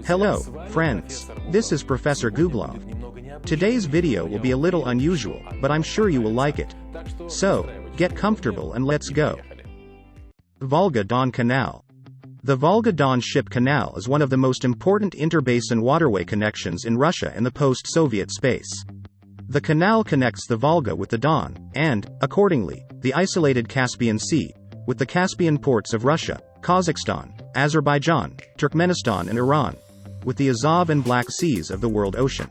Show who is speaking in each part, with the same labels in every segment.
Speaker 1: Hello, friends. This is Professor Googlov. Today's video will be a little unusual, but I'm sure you will like it. So, get comfortable and let's go. Volga Don Canal. The Volga Don Ship Canal is one of the most important interbasin waterway connections in Russia and the post-Soviet space. The canal connects the Volga with the Don, and, accordingly, the isolated Caspian Sea, with the Caspian ports of Russia, Kazakhstan, Azerbaijan, Turkmenistan and Iran, with the Azov and Black Seas of the world ocean.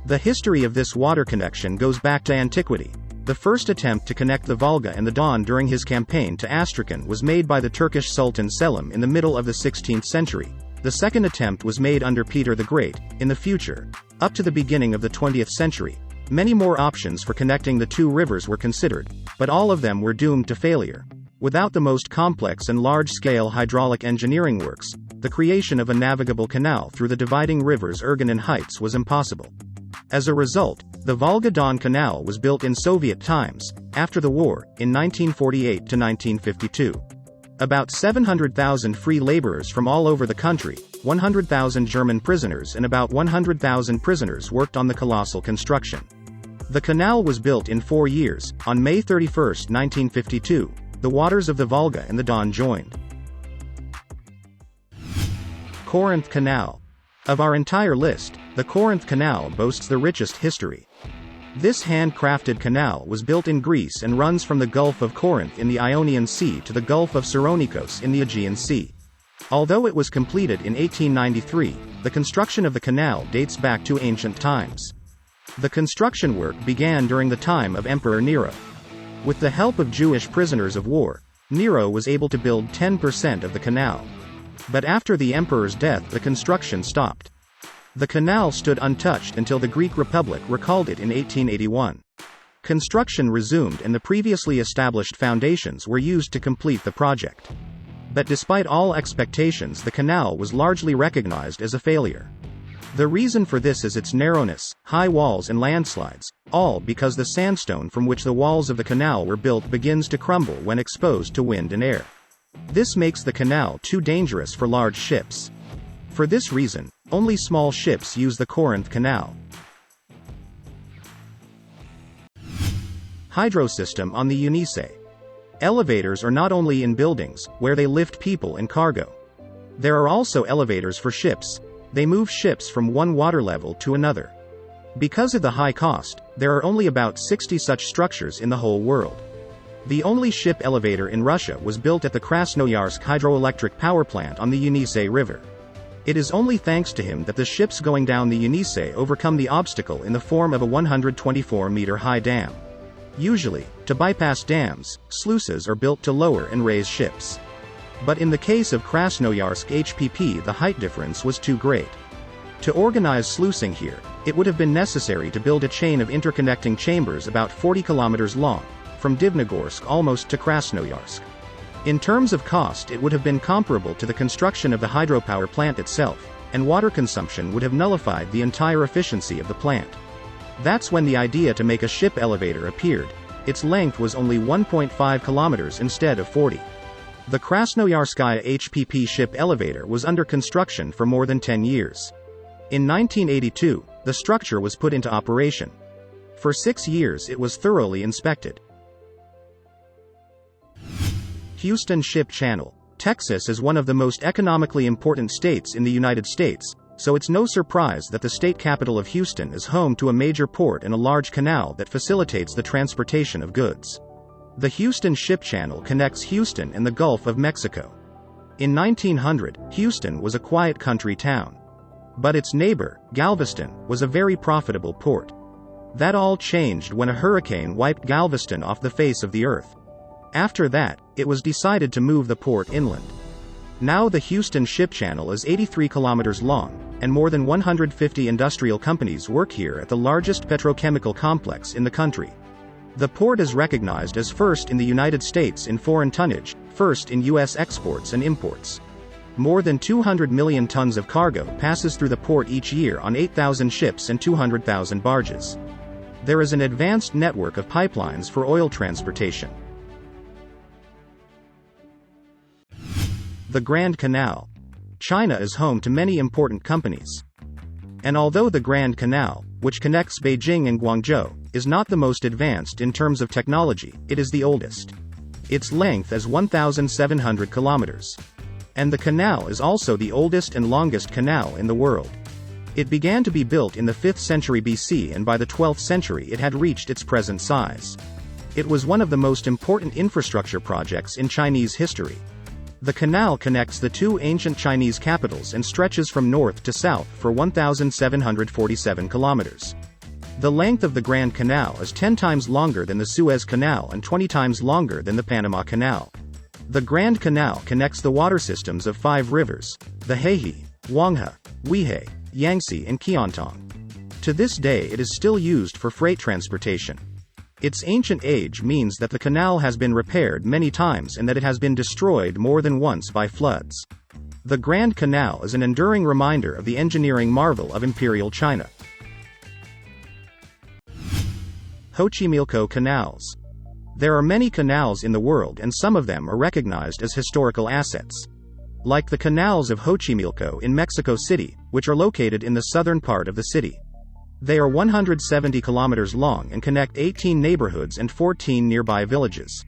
Speaker 1: The history of this water connection goes back to antiquity. The first attempt to connect the Volga and the Don during his campaign to Astrakhan was made by the Turkish Sultan Selim in the middle of the 16th century. The second attempt was made under Peter the Great. In the future, up to the beginning of the 20th century, many more options for connecting the two rivers were considered, but all of them were doomed to failure. Without the most complex and large-scale hydraulic engineering works, the creation of a navigable canal through the dividing rivers Irgun and Heights was impossible. As a result, the Volga Don Canal was built in Soviet times, after the war, in 1948 to 1952. About 700,000 free laborers from all over the country, 100,000 German prisoners and about 100,000 prisoners worked on the colossal construction. The canal was built in 4 years. On May 31, 1952, the waters of the Volga and the Don joined. Corinth Canal. Of our entire list, the Corinth Canal boasts the richest history. This handcrafted canal was built in Greece and runs from the Gulf of Corinth in the Ionian Sea to the Gulf of Cyrenaios in the Aegean Sea. Although it was completed in 1893, the construction of the canal dates back to ancient times. The construction work began during the time of Emperor Nero. With the help of Jewish prisoners of war, Nero was able to build 10% of the canal. But after the emperor's death, the construction stopped. The canal stood untouched until the Greek Republic recalled it in 1881. Construction resumed and the previously established foundations were used to complete the project. But despite all expectations, the canal was largely recognized as a failure. The reason for this is its narrowness, high walls and landslides, all because the sandstone from which the walls of the canal were built begins to crumble when exposed to wind and air. This makes the canal too dangerous for large ships. For this reason, only small ships use the Corinth Canal. Hydrosystem on the Unise. Elevators are not only in buildings, where they lift people and cargo. There are also elevators for ships. They move ships from one water level to another. Because of the high cost, there are only about 60 such structures in the whole world. The only ship elevator in Russia was built at the Krasnoyarsk hydroelectric power plant on the Unise River. It is only thanks to him that the ships going down the Unise overcome the obstacle in the form of a 124-meter-high dam. Usually, to bypass dams, sluices are built to lower and raise ships. But in the case of Krasnoyarsk HPP, the height difference was too great. To organize sluicing here, it would have been necessary to build a chain of interconnecting chambers about 40 kilometers long, from Divnogorsk almost to Krasnoyarsk. In terms of cost, it would have been comparable to the construction of the hydropower plant itself, and water consumption would have nullified the entire efficiency of the plant. That's when the idea to make a ship elevator appeared. Its length was only 1.5 kilometers instead of 40. The Krasnoyarskaya HPP ship elevator was under construction for more than 10 years. In 1982, the structure was put into operation. For 6 years it was thoroughly inspected. Houston Ship Channel. Texas is one of the most economically important states in the United States, so it's no surprise that the state capital of Houston is home to a major port and a large canal that facilitates the transportation of goods. The Houston Ship Channel connects Houston and the Gulf of Mexico. In 1900, Houston was a quiet country town. But its neighbor, Galveston, was a very profitable port. That all changed when a hurricane wiped Galveston off the face of the earth. After that, it was decided to move the port inland. Now the Houston Ship Channel is 83 kilometers long, and more than 150 industrial companies work here at the largest petrochemical complex in the country. The port is recognized as first in the United States in foreign tonnage, first in U.S. exports and imports. More than 200 million tons of cargo passes through the port each year on 8,000 ships and 200,000 barges. There is an advanced network of pipelines for oil transportation. The Grand Canal. China is home to many important companies. And although the Grand Canal, which connects Beijing and Guangzhou, is not the most advanced in terms of technology, it is the oldest. Its length is 1,700 kilometers. And the canal is also the oldest and longest canal in the world. It began to be built in the 5th century BC, and by the 12th century it had reached its present size. It was one of the most important infrastructure projects in Chinese history. The canal connects the two ancient Chinese capitals and stretches from north to south for 1,747 kilometers. The length of the Grand Canal is 10 times longer than the Suez Canal and 20 times longer than the Panama Canal. The Grand Canal connects the water systems of 5 rivers, the Heihe, Huanghe, Weihai, Yangtze and Qiantang. To this day it is still used for freight transportation. Its ancient age means that the canal has been repaired many times and that it has been destroyed more than once by floods. The Grand Canal is an enduring reminder of the engineering marvel of Imperial China. Xochimilco Canals. There are many canals in the world, and some of them are recognized as historical assets. Like the canals of Xochimilco in Mexico City, which are located in the southern part of the city. They are 170 kilometers long and connect 18 neighborhoods and 14 nearby villages.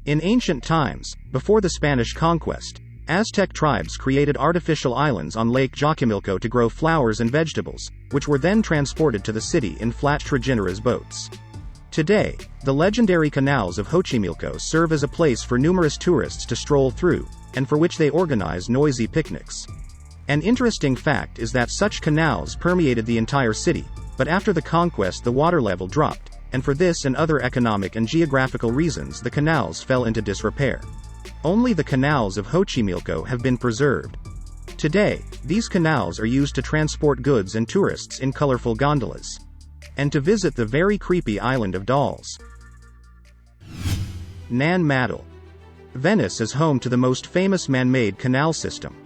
Speaker 1: In ancient times, before the Spanish conquest, Aztec tribes created artificial islands on Lake Xochimilco to grow flowers and vegetables, which were then transported to the city in flat trajineras boats. Today, the legendary canals of Xochimilco serve as a place for numerous tourists to stroll through, and for which they organize noisy picnics. An interesting fact is that such canals permeated the entire city, but after the conquest the water level dropped, and for this and other economic and geographical reasons the canals fell into disrepair. Only the canals of Xochimilco have been preserved. Today, these canals are used to transport goods and tourists in colorful gondolas. And to visit the very creepy island of dolls. Nanmatle. Venice is home to the most famous man-made canal system.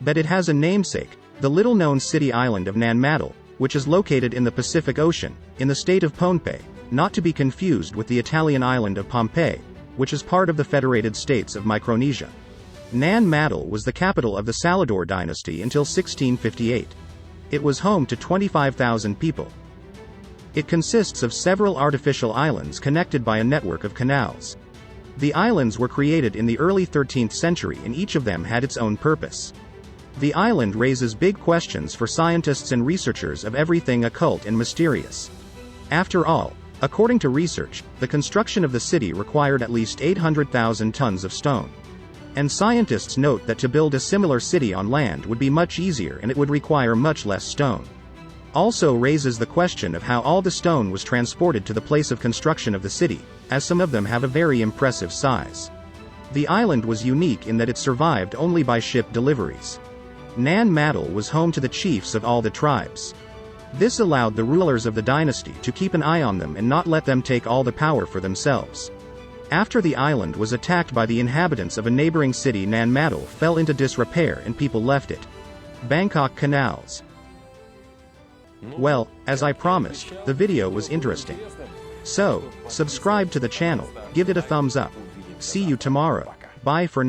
Speaker 1: But it has a namesake, the little-known city island of Nanmatle, which is located in the Pacific Ocean, in the state of Pohnpei, not to be confused with the Italian island of Pohnpei, which is part of the Federated States of Micronesia. Nanmatle was the capital of the Salador dynasty until 1658. It was home to 25,000 people. It consists of several artificial islands connected by a network of canals. The islands were created in the early 13th century and each of them had its own purpose. The island raises big questions for scientists and researchers of everything occult and mysterious. After all, according to research, the construction of the city required at least 800,000 tons of stone. And scientists note that to build a similar city on land would be much easier and it would require much less stone. Also raises the question of how all the stone was transported to the place of construction of the city, as some of them have a very impressive size. The island was unique in that it survived only by ship deliveries. Nanmatle was home to the chiefs of all the tribes. This allowed the rulers of the dynasty to keep an eye on them and not let them take all the power for themselves. After the island was attacked by the inhabitants of a neighboring city, Nanmatle fell into disrepair and people left it. Bangkok Canals. Well, as I promised, the video was interesting. So, subscribe to the channel, give it a thumbs up. See you tomorrow. Bye for now.